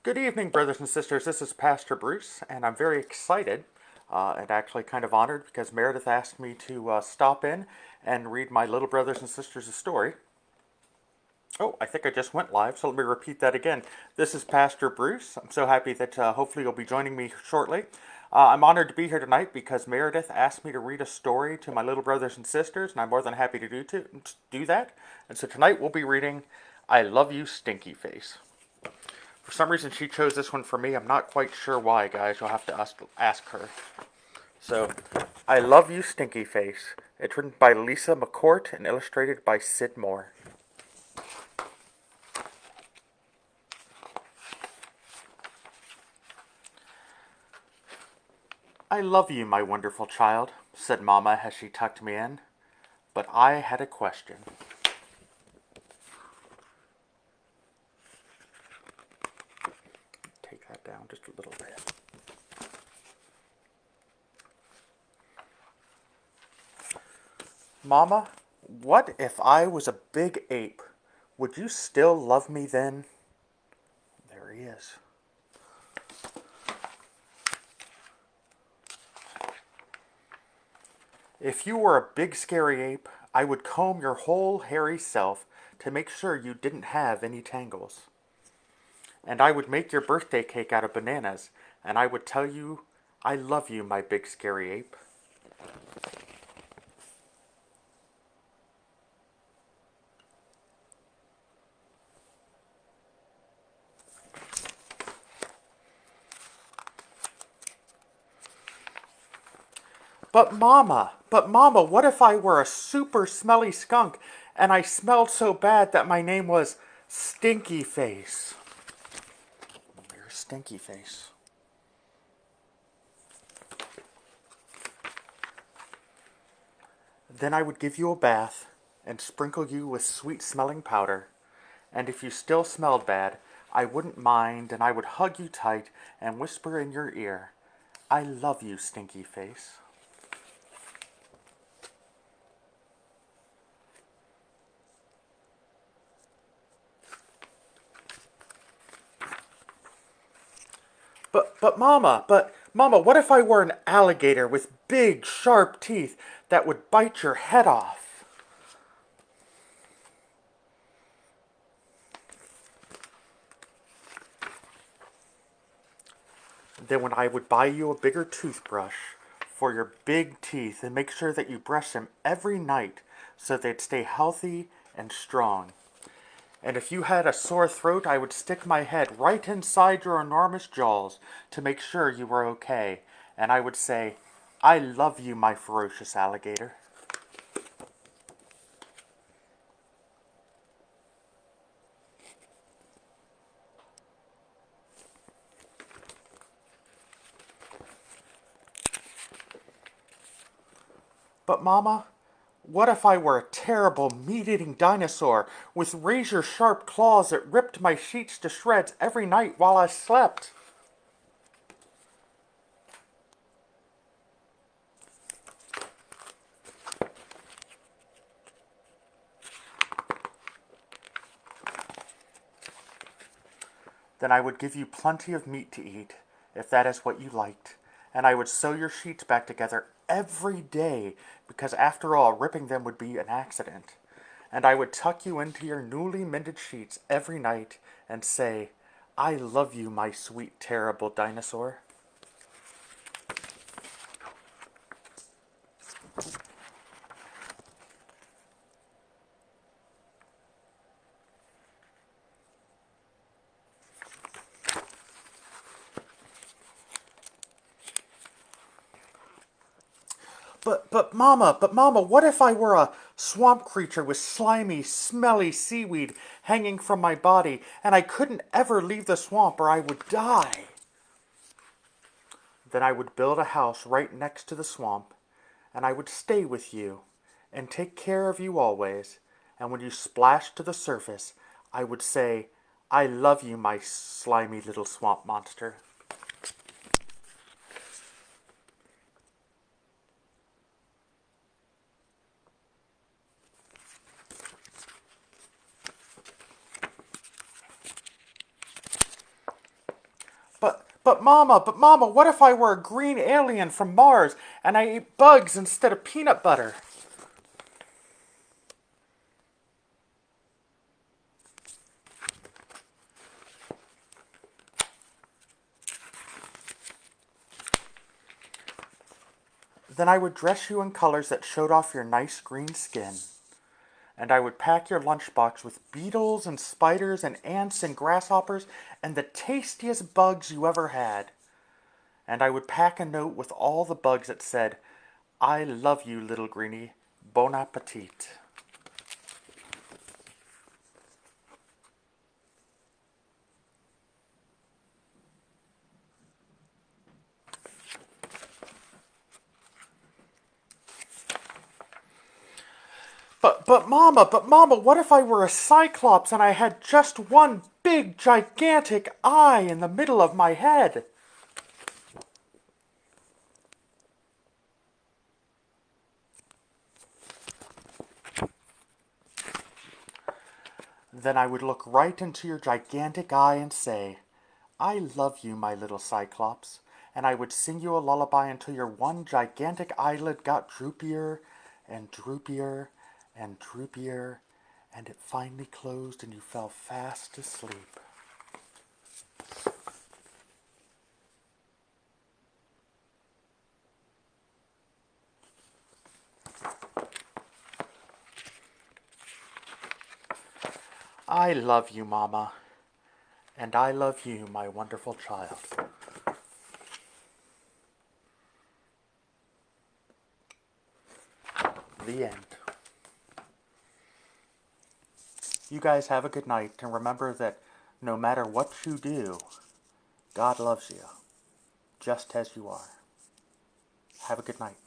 Good evening, brothers and sisters. This is Pastor Bruce, and I'm very excited and actually kind of honored because Meredith asked me to stop in and read my little brothers and sisters a story. Oh, I think I just went live, so let me repeat that again. This is Pastor Bruce. I'm so happy that hopefully you'll be joining me shortly. I'm honored to be here tonight because Meredith asked me to read a story to my little brothers and sisters, and I'm more than happy to do that. And so tonight we'll be reading I Love You Stinky Face. For some reason, she chose this one for me. I'm not quite sure why, guys. You'll have to ask her. So, I Love You Stinky Face. It's written by Lisa McCourt and illustrated by Cyd Moore. I love you, my wonderful child, said Mama as she tucked me in. But I had a question. Take that down just a little bit. Mama, what if I was a big ape? Would you still love me then? There he is. If you were a big scary ape, I would comb your whole hairy self to make sure you didn't have any tangles. And I would make your birthday cake out of bananas, and I would tell you, I love you, my big scary ape. But Mama, what if I were a super smelly skunk and I smelled so bad that my name was Stinky Face? You're Stinky Face. Then I would give you a bath and sprinkle you with sweet-smelling powder. And if you still smelled bad, I wouldn't mind, and I would hug you tight and whisper in your ear, I love you, Stinky Face. But Mama, what if I were an alligator with big, sharp teeth that would bite your head off? Then when I would buy you a bigger toothbrush for your big teeth and make sure that you brush them every night so they'd stay healthy and strong. And if you had a sore throat, I would stick my head right inside your enormous jaws to make sure you were okay. And I would say, I love you, my ferocious alligator. But Mama, what if I were a terrible meat-eating dinosaur with razor-sharp claws that ripped my sheets to shreds every night while I slept? Then I would give you plenty of meat to eat, if that is what you liked, and I would sew your sheets back together every day, because after all, ripping them would be an accident. And I would tuck you into your newly mended sheets every night and say, I love you, my sweet, terrible dinosaur. But Mama, what if I were a swamp creature with slimy, smelly seaweed hanging from my body, and I couldn't ever leave the swamp or I would die? Then I would build a house right next to the swamp, and I would stay with you and take care of you always, and when you splashed to the surface, I would say, I love you, my slimy little swamp monster. But Mama, what if I were a green alien from Mars and I ate bugs instead of peanut butter? Then I would dress you in colors that showed off your nice green skin. And I would pack your lunchbox with beetles and spiders and ants and grasshoppers and the tastiest bugs you ever had. And I would pack a note with all the bugs that said, "I love you, little greenie. Bon appetit." But Mama, what if I were a cyclops and I had just one big, gigantic eye in the middle of my head? Then I would look right into your gigantic eye and say, "I love you, my little cyclops." And I would sing you a lullaby until your one gigantic eyelid got droopier and droopier and droopier, and it finally closed and you fell fast asleep. I love you, Mama, and I love you, my wonderful child. The end. You guys have a good night, and remember that no matter what you do, God loves you, just as you are. Have a good night.